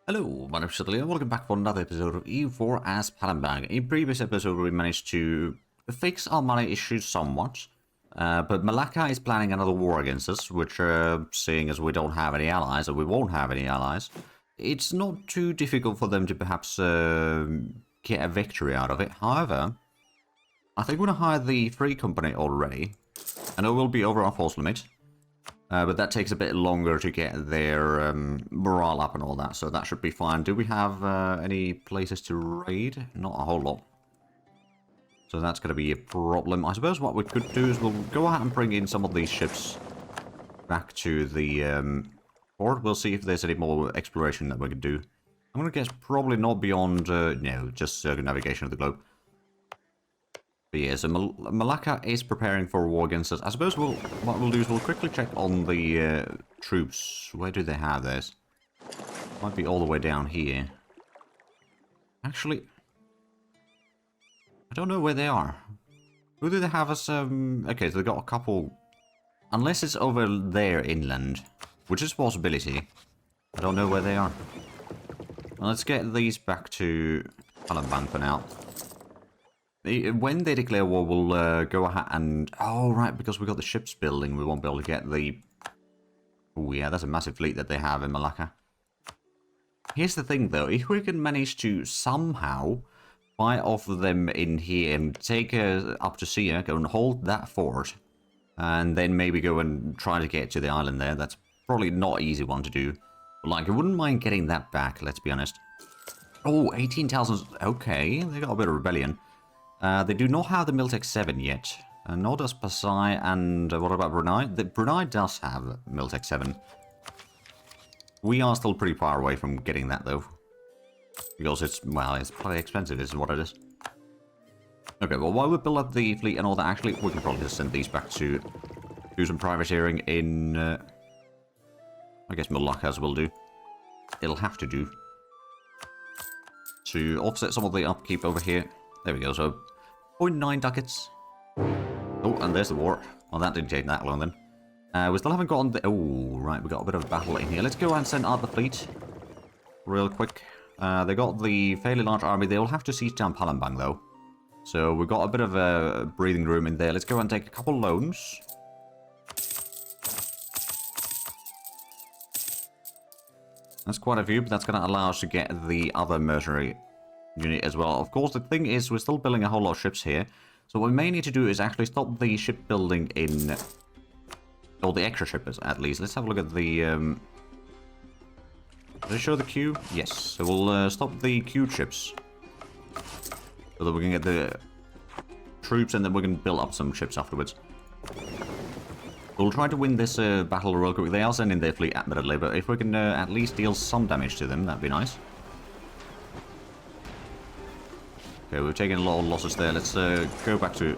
Hello, my name is Zhatelier, and welcome back for another episode of EU4 as Palembang. In previous episode we managed to fix our money issues somewhat, but Malacca is planning another war against us, which, seeing as we don't have any allies, or we won't have any allies, it's not too difficult for them to perhaps get a victory out of it. However, I think we're going to hire the Free Company already. I know we'll be over our force limit. But that takes a bit longer to get their morale up and all that, so that should be fine. Do we have any places to raid? Not a whole lot. So that's going to be a problem. I suppose what we could do is we'll go ahead and bring in some of these ships back to the port. We'll see if there's any more exploration that we can do. I'm going to guess probably not beyond, no, just circumnavigation of the globe. But yeah, so Malacca is preparing for a war against us. I suppose what we'll do is we'll quickly check on the troops. Where do they have this? Might be all the way down here. Actually, I don't know where they are. Who do they have as, okay, so they've got a couple... Unless it's over there inland, which is a possibility. I don't know where they are. Well, let's get these back to Palembang for now. When they declare war, we'll go ahead and... Oh, right, because we got the ships building, we won't be able to get the... Oh, yeah, that's a massive fleet that they have in Malacca. Here's the thing, though. If we can manage to somehow fight off them in here and take up to sea, go and hold that fort, and then maybe go and try to get to the island there, that's probably not an easy one to do. But, like, I wouldn't mind getting that back, let's be honest. Oh, 18,000... Okay, they got a bit of rebellion. They do not have the Ep7 yet. Nor does Pasai, and what about Brunei? Brunei does have Ep7. We are still pretty far away from getting that, though. Because it's, well, it's probably expensive, is what it is. Okay, well, while we build up the fleet and all that, actually, we can probably just send these back to do some privateering in, I guess Malacca will do. It'll have to do. To offset some of the upkeep over here. There we go, so 0.9 ducats. Oh, and there's the war. Well, that didn't take that long then. We still haven't gotten the... Oh, right, we got a bit of a battle in here. Let's go and send out the fleet. Real quick. They got the fairly large army. They'll have to siege down Palembang, though. So we've got a bit of a breathing room in there. Let's go and take a couple loans. That's quite a few, but that's going to allow us to get the other mercenary unit as well. Of course, the thing is, we're still building a whole lot of ships here. So what we may need to do is actually stop the shipbuilding in... Or the extra ships, at least. Let's have a look at the... Did I show the queue? Yes. So we'll stop the queued ships. So that we can get the troops and then we can build up some ships afterwards. We'll try to win this battle real quick. They are sending their fleet admittedly, but if we can at least deal some damage to them, that'd be nice. Okay, we've taken a lot of losses there. Let's go back to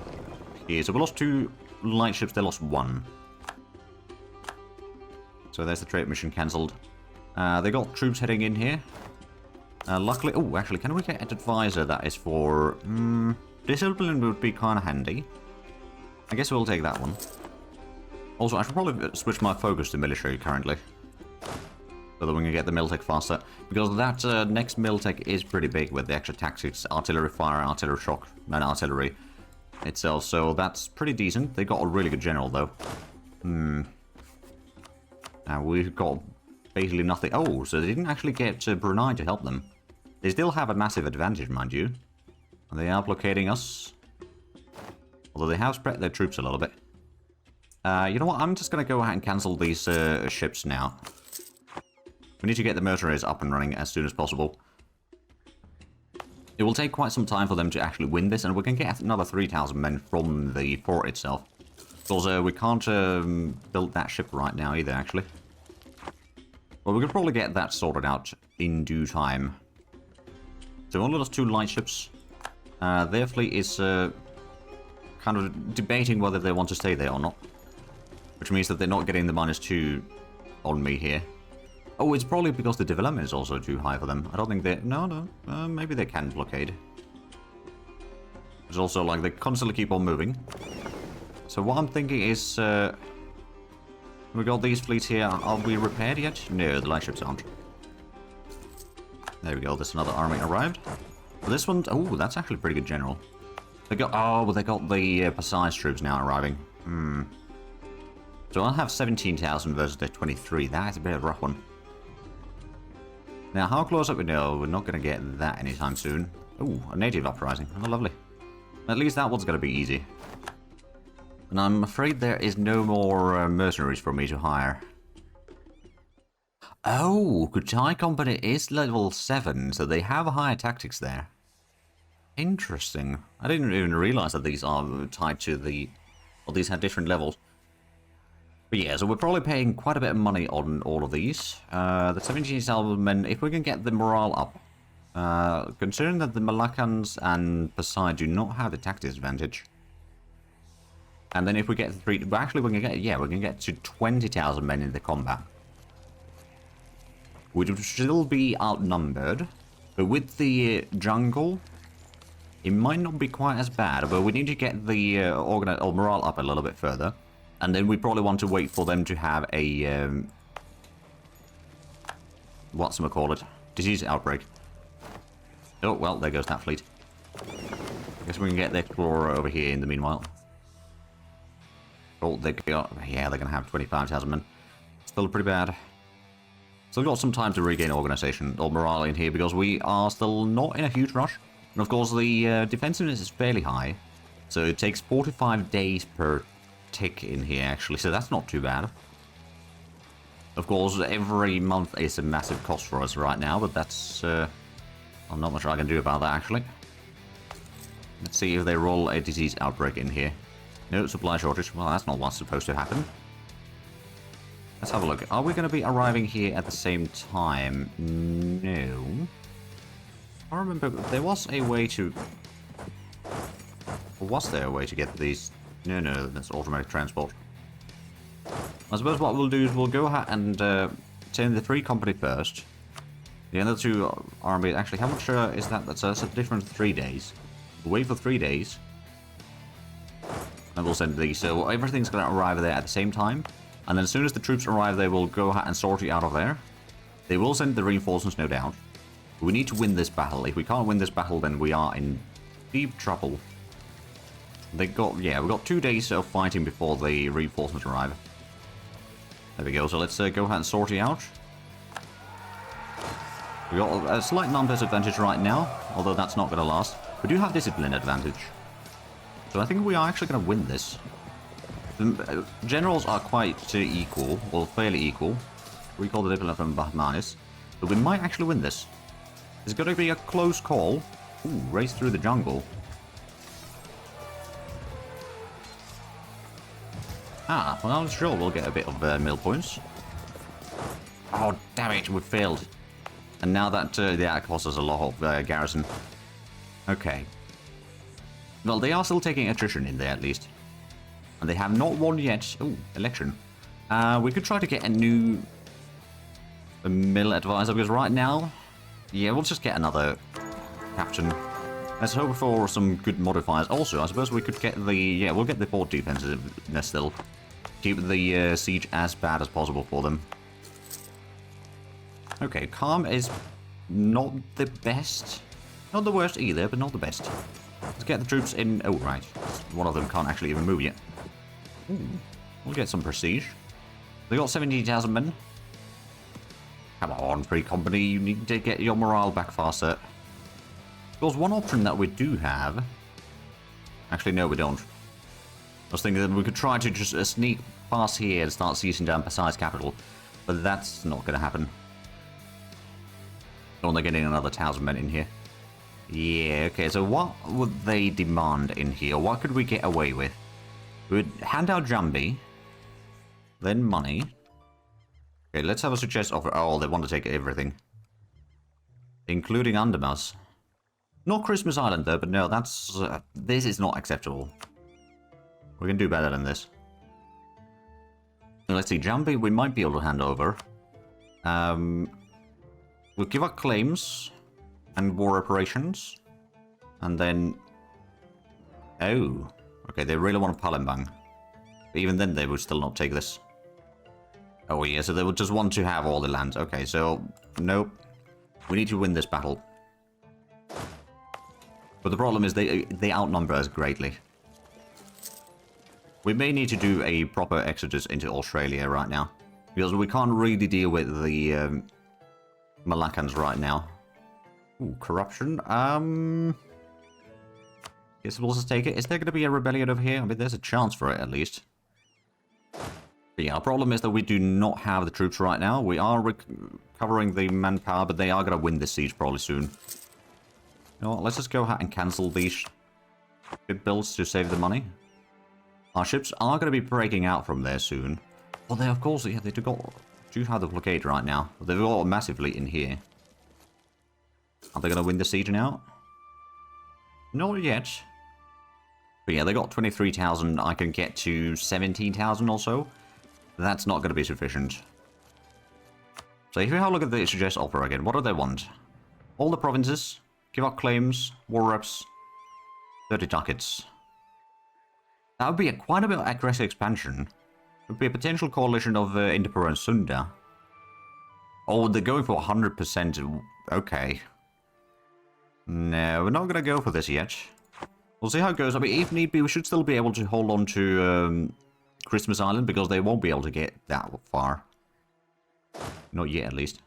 here. So we lost 2 light ships, they lost 1. So there's the trade mission cancelled. They got troops heading in here. Luckily... Oh, actually, can we get an advisor that is for... discipline would be kind of handy. I guess we'll take that one. Also, I should probably switch my focus to military currently. So that we can get the Miltech faster. Because that next Miltech is pretty big with the extra tactics, artillery fire, artillery shock, and artillery itself. So that's pretty decent. They got a really good general though. Now we've got basically nothing. Oh, so they didn't actually get Brunei to help them. They still have a massive advantage, mind you. They are blockading us. Although they have spread their troops a little bit. You know what? I'm just going to go ahead and cancel these ships now. We need to get the mercenaries up and running as soon as possible. It will take quite some time for them to actually win this, and we can get another 3,000 men from the fort itself. Because we can't build that ship right now either, actually. But we could probably get that sorted out in due time. So only those 2 light ships. Their fleet is kind of debating whether they want to stay there or not. Which means that they're not getting the -2 on me here. Oh, it's probably because the development is also too high for them. I don't think they... No. Maybe they can blockade. It's also like they constantly keep on moving. So what I'm thinking is... we got these fleets here. Are we repaired yet? No, the light ships aren't. There we go, there's another army arrived. This one, oh, that's actually a pretty good general. They got, oh, well, they got the precise troops now arriving. So I'll have 17,000 versus their 23. That's a bit of a rough one. Now, how close up we know? We're not going to get that anytime soon. Oh, a native uprising. Oh, lovely. At least that one's going to be easy. And I'm afraid there is no more mercenaries for me to hire. Oh, Kutai Company is level 7, so they have higher tactics there. Interesting. I didn't even realize that these are tied to the... Well, these had different levels. But yeah, so we're probably paying quite a bit of money on all of these. The 17,000 men, if we can get the morale up. Considering that the Malaccans and Pasai do not have the tactics advantage. And then if we get 3... Well, actually, we can get... Yeah, we can get to 20,000 men in the combat. Which would still be outnumbered. But with the jungle, it might not be quite as bad. But we need to get the morale up a little bit further. And then we probably want to wait for them to have a... whatchamacallit? Disease outbreak. Oh, well, there goes that fleet. I guess we can get the Explorer over here in the meanwhile. Oh, they got... Yeah, they're going to have 25,000 men. Still pretty bad. Still got some time to regain organization or morale in here because we are still not in a huge rush. And of course, the defensiveness is fairly high. So it takes 45 days per tick in here, actually. So that's not too bad. Of course, every month is a massive cost for us right now, but that's... well, not much I can do about that, actually. Let's see if they roll a disease outbreak in here. No supply shortage. Well, that's not what's supposed to happen. Let's have a look. Are we going to be arriving here at the same time? No. I remember there was a way to... Or was there a way to get these... No, that's automatic transport. I suppose what we'll do is we'll go ahead and send the 3 company first. The other 2 armies... Actually, how much is that? That's a different 3 days. We'll wait for 3 days. And we'll send these. So everything's going to arrive there at the same time. And then as soon as the troops arrive, they will go ahead and sort you out of there. They will send the reinforcements, no doubt. But we need to win this battle. If we can't win this battle, then we are in deep trouble. They got... Yeah, we've got 2 days of fighting before the reinforcements arrive. There we go. So let's go ahead and sort you out. We've got a slight numbers advantage right now, although that's not going to last. We do have discipline advantage. So I think we are actually going to win this. The generals are quite equal, or fairly equal. Recall the discipline from Bahmanis. But we might actually win this. It's going to be a close call. Ooh, race through the jungle. Ah, well, sure, we'll get a bit of mill points. Oh, damn it, we failed. And now that, that costs us a lot of garrison. Okay. Well, they are still taking attrition in there, at least. And they have not won yet. Oh, election. We could try to get a new mill advisor, because right now... Yeah, we'll just get another captain. Let's hope for some good modifiers. Also, I suppose we could get the... Yeah, we'll get the port defensiveness still. Keep the siege as bad as possible for them. Okay, calm is not the best. Not the worst either, but not the best. Let's get the troops in... Oh, right. One of them can't actually even move yet. Ooh, we'll get some prestige. They got 17,000 men. Come on, Free Company. You need to get your morale back faster. There's one option that we do have. Actually, no, we don't. I was thinking that we could try to just sneak past here and start seizing down Pasai's capital. But that's not going to happen. Oh, they're getting another 1,000 men in here. Yeah, okay, so what would they demand in here? What could we get away with? We would hand out Jambi. Then money. Okay, let's have a suggest offer. Oh, they want to take everything. Including Andermas. Not Christmas Island, though, but no, that's... this is not acceptable. We can do better than this. Now, let's see, Jambi we might be able to hand over. We'll give up claims and war reparations. And then... Oh. Okay, they really want Palembang. But even then, they would still not take this. Oh, yeah, so they would just want to have all the land. Okay, so... Nope. We need to win this battle. But the problem is they outnumber us greatly. We may need to do a proper exodus into Australia right now. Because we can't really deal with the Malaccans right now. Ooh, corruption. Guess we'll just take it. Is there going to be a rebellion over here? I mean, there's a chance for it at least. But yeah, our problem is that we do not have the troops right now. We are recovering the manpower, but they are going to win this siege probably soon. You know what, let's just go ahead and cancel these ship builds to save the money. Our ships are going to be breaking out from there soon. Well, they, of course, yeah, they do have the blockade right now. They've got a massive fleet in here. Are they going to win the siege now? Not yet. But yeah, they got 23,000. I can get to 17,000 or so. That's not going to be sufficient. So if you have a look at the suggest offer again, what do they want? All the provinces, give up claims, war reps, 30 ducats. That would be quite a bit of aggressive expansion. It would be a potential coalition of Indapur and Sunda. Oh, they're going for 100%. Okay. No, we're not going to go for this yet. We'll see how it goes. I mean, if need be, we should still be able to hold on to Christmas Island, because they won't be able to get that far. Not yet, at least.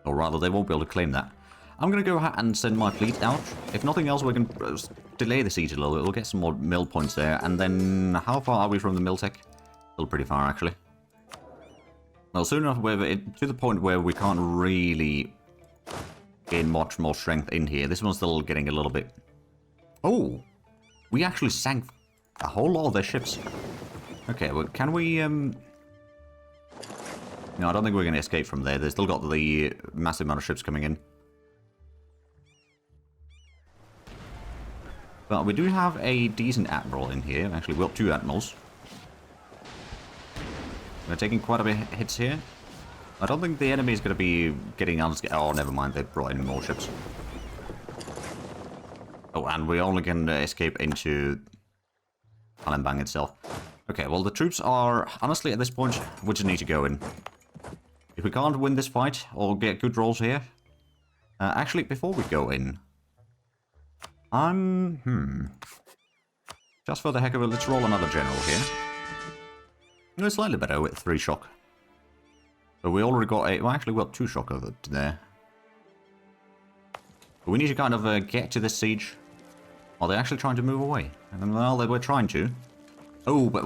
Or rather, they won't be able to claim that. I'm going to go ahead and send my fleet out. If nothing else, we can delay the siege a little bit. We'll get some more mill points there. And then, how far are we from the mill tech? Still pretty far, actually. Well, soon enough, we're to the point where we can't really gain much more strength in here. This one's still getting a little bit... Oh! We actually sank a whole lot of their ships. Okay, well, can we... No, I don't think we're going to escape from there. They've still got the massive amount of ships coming in. But we do have a decent admiral in here. Actually, we've got 2 admirals. We're taking quite a bit of hits here. I don't think the enemy is going to be getting unscathed. Oh, never mind. They brought in more ships. Oh, and we only can escape into Palembang itself. Okay, well, the troops are... Honestly, at this point, we just need to go in. If we can't win this fight or get good rolls here... actually, before we go in... Just for the heck of it, let's roll another general here. It's slightly better with 3 shock. But we already got a... Well, actually, we got 2 shock over there. But we need to kind of get to this siege. Are they actually trying to move away? And, well, they were trying to. Oh, but...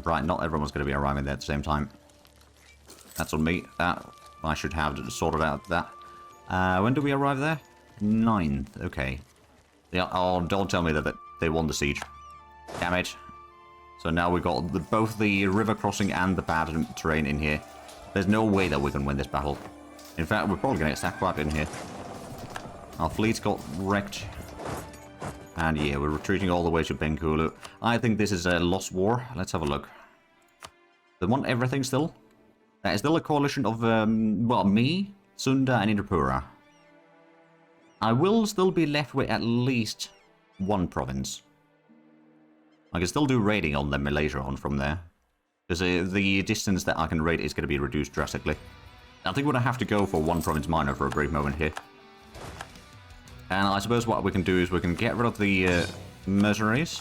right, not everyone's going to be arriving there at the same time. That's on me. That I should have sorted out that. When do we arrive there? 9th. Okay. Yeah, oh, don't tell me that they won the siege. Damn it. So now we've got both the river crossing and the bad terrain in here. There's no way that we can win this battle. In fact, we're probably going to get sack wiped in here. Our fleet got wrecked. And yeah, we're retreating all the way to Bengkulu. I think this is a lost war. Let's have a look. They want everything still. That is still a coalition of, well, me, Sunda, and Indapura. I will still be left with at least 1 province. I can still do raiding on them later on from there. Because the distance that I can raid is going to be reduced drastically. I think we're going to have to go for 1 province minor for a brief moment here. And I suppose what we can do is we can get rid of the mercenaries.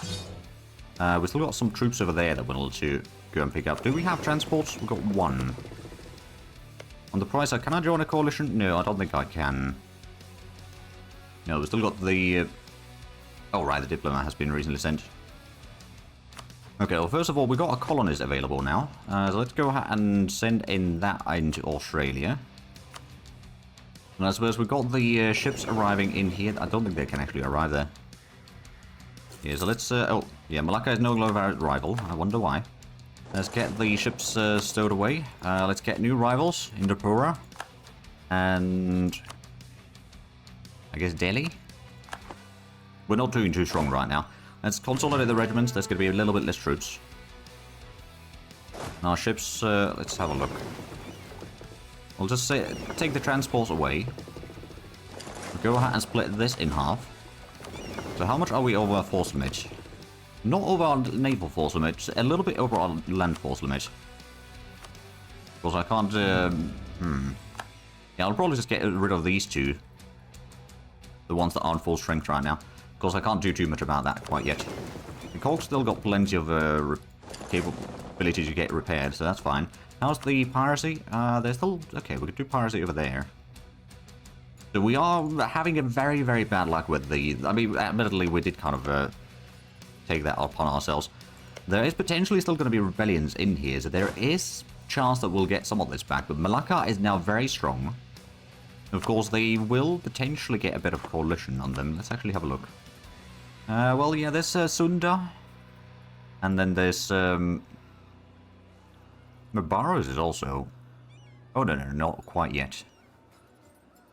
We've still got some troops over there that we'll need to go and pick up. Do we have transports? We've got 1. On the price side, can I join a coalition? No, I don't think I can. No, we've still got the... oh, right, the diplomat has been recently sent. Okay, well, first of all, we've got a colonist available now. So let's go ahead and send in that into Australia. And I suppose we've got the ships arriving in here. I don't think they can actually arrive there. Yeah, so let's... oh, yeah, Malacca is no longer our rival. I wonder why. Let's get the ships stowed away. Let's get new rivals. Indapura. And... I guess Delhi? We're not doing too strong right now. Let's consolidate the regiments. There's going to be a little bit less troops. Our ships, let's have a look. We'll just say, take the transports away. We'll go ahead and split this in half. So how much are we over our force limit? Not over our naval force limit, just a little bit over our land force limit. Because I can't, yeah, Yeah, I'll probably just get rid of these two. The ones that aren't full strength right now. Of course, I can't do too much about that quite yet. The Colt's still got plenty of capability to get repaired, so that's fine. How's the piracy? They're still... Okay, we could do piracy over there. So we are having a very, very bad luck with the... I mean, admittedly, we did kind of take that upon ourselves. There is potentially still going to be rebellions in here, so there is chance that we'll get some of this back. But Malacca is now very strong. Of course, they will potentially get a bit of coalition on them. Let's actually have a look. Well, yeah, there's Sunda. And then there's... Mabaros is also... Oh, no, not quite yet.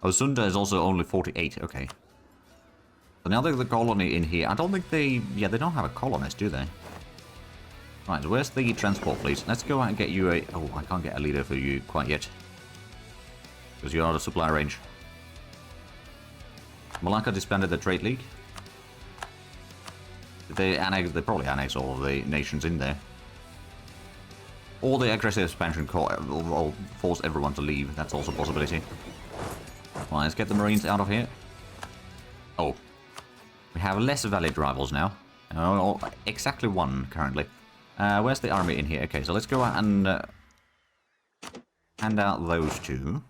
Oh, Sunda is also only 48, okay. So now the colony in here. I don't think they... Yeah, they don't have a colonist, do they? Right, so where's the transport fleet? Let's go out and get you a... Oh, I can't get a leader for you quite yet. Because you're out of supply range. Malacca disbanded the Trade League. They probably annex all of the nations in there. Or the aggressive expansion will force everyone to leave. That's also a possibility. Right, let's get the Marines out of here. Oh. We have less valid rivals now. Oh, exactly one currently. Where's the army in here? Okay, so let's go out and hand out those two.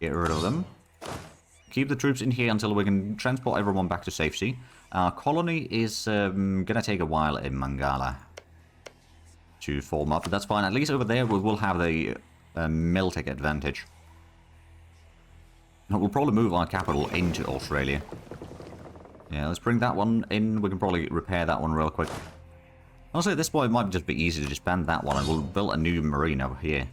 Get rid of them. Keep the troops in here until we can transport everyone back to safety. Our colony is gonna take a while in Mangala to form up, but that's fine. At least over there we will have the Miltech advantage. We'll probably move our capital into Australia. Yeah, let's bring that one in. We can probably repair that one real quick. Also, at this point, it might just be easy to disband that one, and we'll build a new marine over here.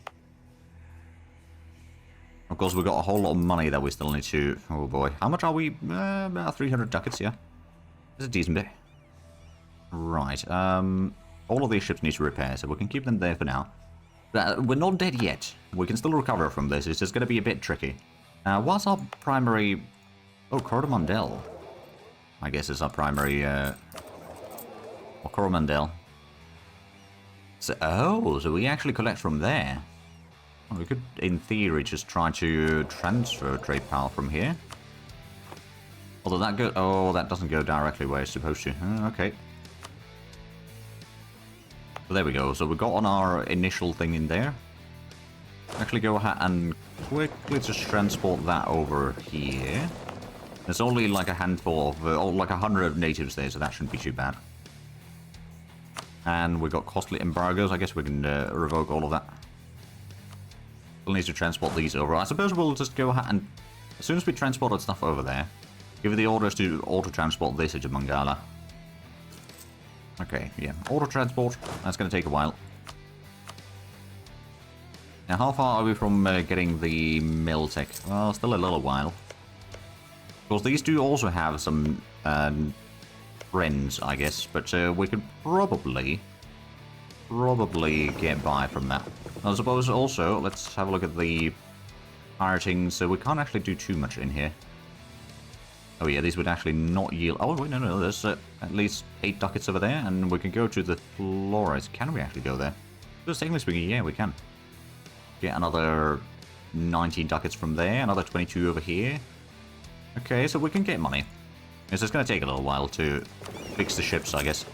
Of course, we've got a whole lot of money that we still need to... Oh boy. How much are we? About 300 ducats, yeah. That's a decent bit. Right. All of these ships need to repair, so we can keep them there for now. We're not dead yet. We can still recover from this. It's just going to be a bit tricky. What's our primary... Oh, Coromandel. I guess is our primary... Or Coromandel. So we actually collect from there. Well, we could, in theory, just try to transfer trade power from here. Although that that doesn't go directly where it's supposed to. Okay. So there we go. So we got on our initial thing in there. Actually go ahead and quickly just transport that over here. There's only like a handful of, like 100 natives there, so that shouldn't be too bad. And we got costly embargoes. I guess we can revoke all of that. We'll need to transport these over. I suppose we'll just go ahead and, as soon as we transported stuff over there, give the orders to auto-transport this into Mangala. Okay, yeah. Auto-transport. That's going to take a while. Now, how far are we from getting the Miltech? Well, still a little while. Of course, these do also have some friends, I guess, but we could probably get by from that. I suppose also, let's have a look at the pirating. So we can't actually do too much in here. Oh yeah, these would actually not yield... Oh wait, no, there's at least 8 ducats over there, and we can go to the Flores. Can we actually go there? Just technically speaking, yeah, we can. Get another 19 ducats from there, another 22 over here. Okay, so we can get money. It's just going to take a little while to fix the ships, I guess.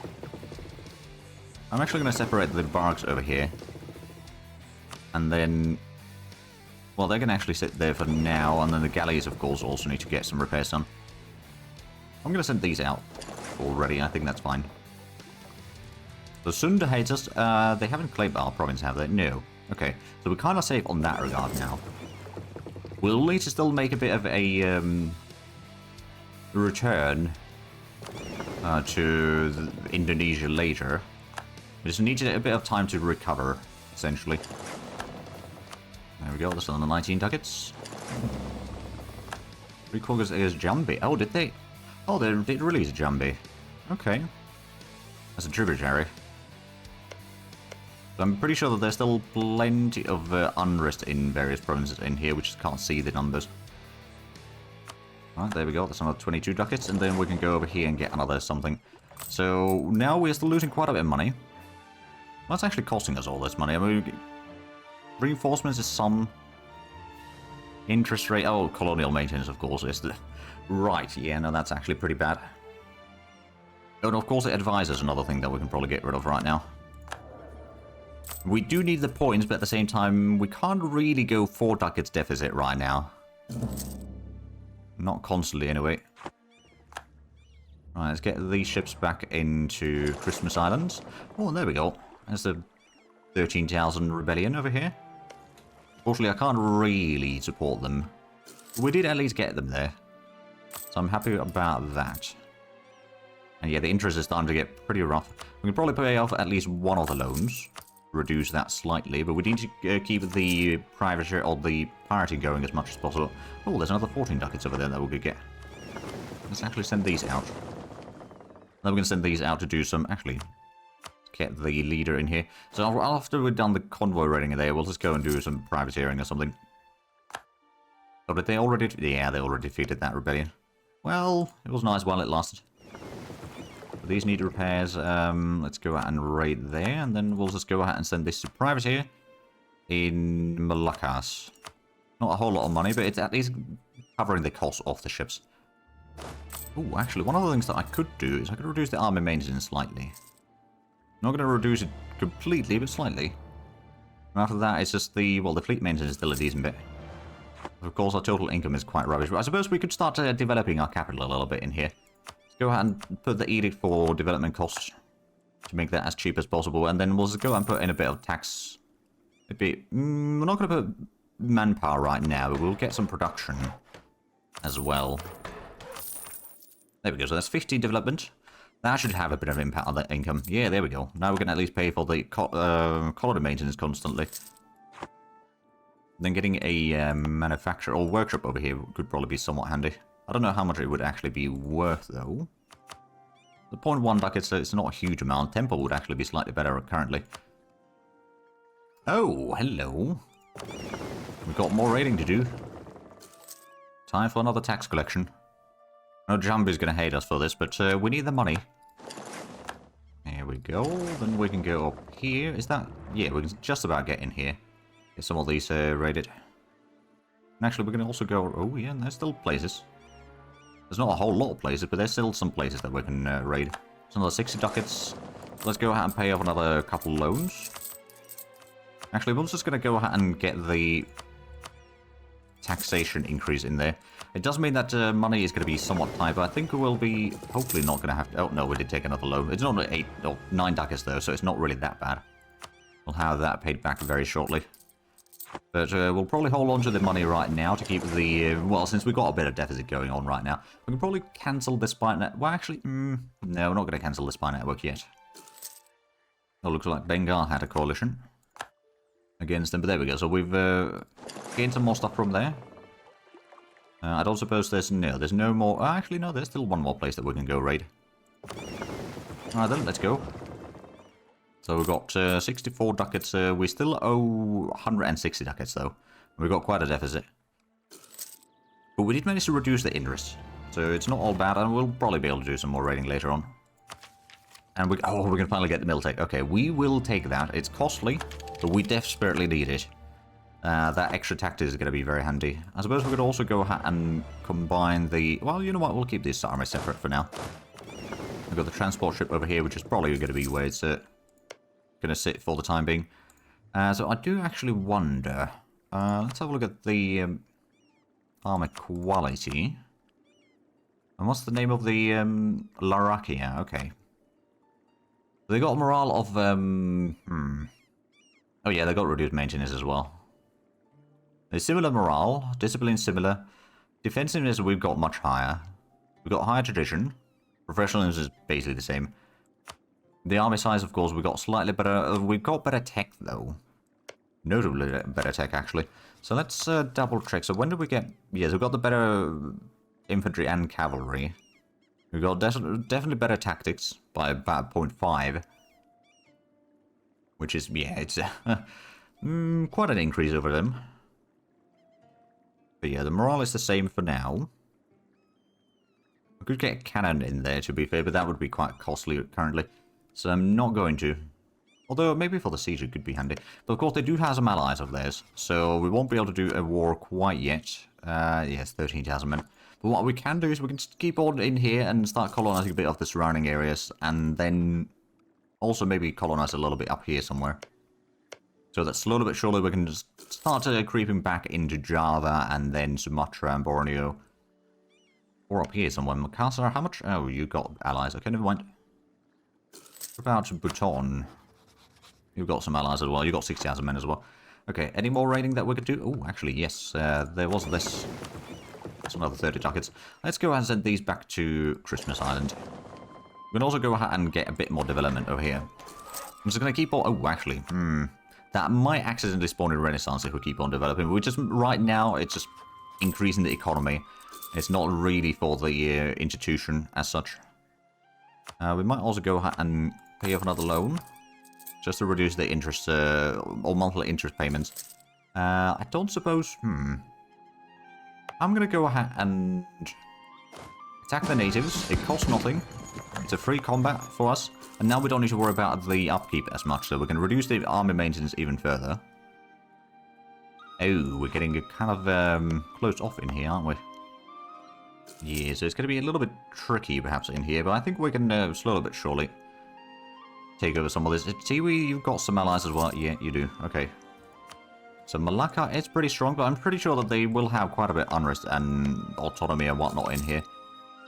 I'm actually going to separate the barks over here. And then... Well, they can actually sit there for now, and then the galleys, of course, also need to get some repairs done. I'm going to send these out already, I think that's fine. The Sunda hates us. They haven't claimed our province, have they? No. Okay, so we're kind of safe on that regard now. We'll need to still make a bit of a return to Indonesia later. We just need a bit of time to recover, essentially. There we go, that's on the 19 ducats. Recall is Jambi. Oh, did they? Oh, they did release Jambi. Okay. That's a tributary. So I'm pretty sure that there's still plenty of unrest in various provinces in here. We just can't see the numbers. Alright, there we go. That's another 22 ducats. And then we can go over here and get another something. So now we're still losing quite a bit of money. What's actually costing us all this money? I mean, reinforcements is some. Interest rate... Oh, colonial maintenance, of course, is the... Right, yeah, no, that's actually pretty bad. Oh, and of course, it advises another thing that we can probably get rid of right now. We do need the points, but at the same time, we can't really go 4 ducats deficit right now. Not constantly, anyway. Right, let's get these ships back into Christmas Islands. Oh, there we go. There's the 13,000 rebellion over here. Fortunately, I can't really support them. We did at least get them there. So I'm happy about that. And yeah, the interest is starting to get pretty rough. We can probably pay off at least one of the loans. Reduce that slightly, but we need to keep the privateer or the pirating going as much as possible. Oh, there's another 14 ducats over there that we could get. Let's actually send these out. Then we're going to send these out to do some... Actually, get the leader in here. So after we've done the convoy raiding there, we'll just go and do some privateering or something. Oh, did they already... Yeah, they already defeated that rebellion. Well, it was nice while it lasted. But these need repairs. Let's go out and raid there, and then we'll just go ahead and send this to privateer in Malaccas. Not a whole lot of money, but it's at least covering the cost of the ships. Oh, actually, one of the things that I could do is I could reduce the army maintenance slightly. Not going to reduce it completely, but slightly. And after that, it's just the... Well, the fleet maintenance is still a decent bit. Of course, our total income is quite rubbish, but I suppose we could start developing our capital a little bit in here. Let's go ahead and put the edict for development costs to make that as cheap as possible, and then we'll just go and put in a bit of tax. We're not going to put manpower right now, but we'll get some production as well. There we go, so that's 15 development. That should have a bit of impact on that income. Yeah, there we go. Now we can at least pay for the colony maintenance constantly. Then getting a manufacturer or workshop over here could probably be somewhat handy. I don't know how much it would actually be worth, though. The 0.1 ducats, it's not a huge amount. Temple would actually be slightly better currently. Oh, hello. We've got more raiding to do. Time for another tax collection. No, Jambi's going to hate us for this, but we need the money. There we go. Then we can go up here. Is that... Yeah, we can just about get in here. Get some of these raided. And actually, we can also go... Oh, yeah, there's still places. There's not a whole lot of places, but there's still some places that we can raid. There's another 60 ducats. Let's go ahead and pay off another couple loans. Actually, we're just going to go ahead and get the taxation increase in there. It does mean that money is going to be somewhat tight, but I think we will be hopefully not going to have to... Oh, no, we did take another loan. It's not 8 or 9 ducats, though, so it's not really that bad. We'll have that paid back very shortly. But we'll probably hold on to the money right now to keep the... well, since we've got a bit of deficit going on right now, we can probably cancel the spy net... Well, actually, no, we're not going to cancel the spy network yet. It looks like Bengal had a coalition against them, but there we go. So we've gained some more stuff from there. I don't suppose there's no more... actually, no, there's still one more place that we can go raid. Alright then, let's go. So we've got 64 ducats. We still owe 160 ducats, though. We've got quite a deficit. But we did manage to reduce the interest. So it's not all bad, and we'll probably be able to do some more raiding later on. And we can finally get the Miltech. Okay, we will take that. It's costly, but we desperately need it. That extra tactic is going to be very handy. I suppose we could also go ahead and combine the... Well, you know what? We'll keep this army separate for now. We've got the transport ship over here, which is probably going to be where it's going to sit for the time being. So I do actually wonder... let's have a look at the armor quality. And what's the name of the Larakia? Okay. They got a morale of... Oh yeah, they got reduced maintenance as well. There's similar morale, discipline similar. Defensiveness we've got much higher. We've got higher tradition. Professionalism is basically the same. The army size, of course, we've got slightly better... we've got better tech, though. Notably better tech, actually. So let's double check. So when did we get... Yes, we've got the better infantry and cavalry. We've got definitely better tactics by about 0.5. Which is, yeah, it's quite an increase over them. But yeah, the morale is the same for now. I could get a cannon in there, to be fair, but that would be quite costly currently. So I'm not going to. Although, maybe for the siege it could be handy. But of course, they do have some allies of theirs, so we won't be able to do a war quite yet. Yes, 13,000 men. But what we can do is we can just keep on in here and start colonizing a bit of the surrounding areas, and then also maybe colonize a little bit up here somewhere. So that slowly but surely we can just start creeping back into Java and then Sumatra and Borneo. Or up here somewhere. Makassar, how much? Oh, you got allies. Okay, never mind. What about Bhutan? You've got some allies as well. You got 60,000 men as well. Okay, any more raiding that we could do? Oh, actually, yes. There was this. That's another 30 ducats. Let's go ahead and send these back to Christmas Island. We can also go ahead and get a bit more development over here. I'm just going to keep on... Oh, actually, that might accidentally spawn in Renaissance if we keep on developing. We just, right now, it's just increasing the economy. It's not really for the institution as such. We might also go ahead and pay off another loan. Just to reduce the interest, or monthly interest payments. I don't suppose... I'm going to go ahead and attack the natives. It costs nothing. It's a free combat for us. And now we don't need to worry about the upkeep as much, so we can reduce the army maintenance even further. Oh, we're getting kind of close off in here, aren't we? Yeah, so it's going to be a little bit tricky perhaps in here, but I think we can slowly but surely take over some of this. Tiwi, you've got some allies as well. Yeah, you do. Okay. So Malacca is pretty strong, but I'm pretty sure that they will have quite a bit of unrest and autonomy and whatnot in here.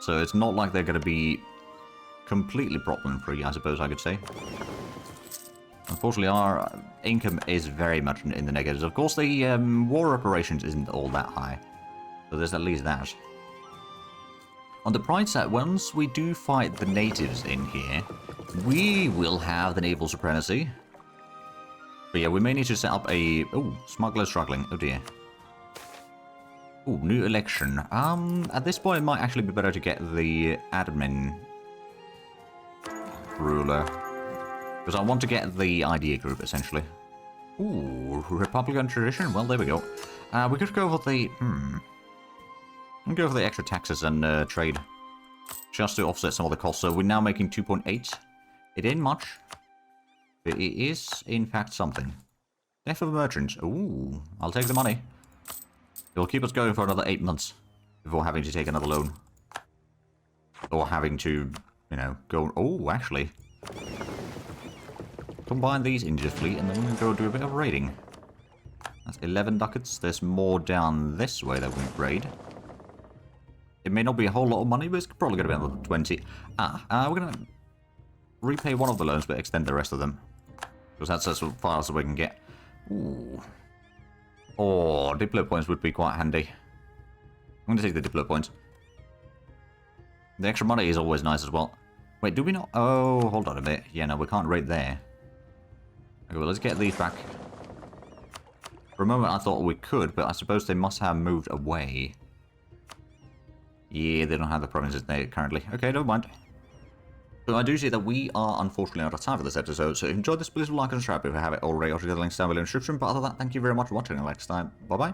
So it's not like they're going to be completely problem-free, I suppose I could say. Unfortunately, our income is very much in the negatives. Of course, the war reparations isn't all that high. So there's at least that. On the bright side, once we do fight the natives in here, we will have the naval supremacy. But yeah, we may need to set up a... Oh, smuggler struggling. Oh dear. Oh, new election. At this point, it might actually be better to get the admin ruler. Because I want to get the idea group, essentially. Ooh, Republican tradition. Well, there we go. We could go for the... We'll go for the extra taxes and trade. Just to offset some of the costs. So we're now making 2.8. It ain't much. But it is, in fact, something. Death of a merchant. Ooh, I'll take the money. It will keep us going for another 8 months. Before having to take another loan. Or having to, you know, go... Oh, actually. Combine these into the fleet and then we're going to go do a bit of raiding. That's 11 ducats. There's more down this way that we can raid. It may not be a whole lot of money, but it's probably going to be another 20. We're going to repay one of the loans, but extend the rest of them. Because that's as far as we can get. Ooh. Oh, Diplo points would be quite handy. I'm going to take the Diplo points. The extra money is always nice as well. Wait, do we not? Oh, hold on a bit. Yeah, no, we can't raid there. Okay, well, let's get these back. For a moment, I thought we could, but I suppose they must have moved away. Yeah, they don't have the provinces there currently. Okay, never mind. So I do see that we are unfortunately out of time for this episode, so if you enjoyed this, please like and subscribe if you haven't already, or to get the links down below in the description. But other than that, thank you very much for watching, and next time, bye-bye.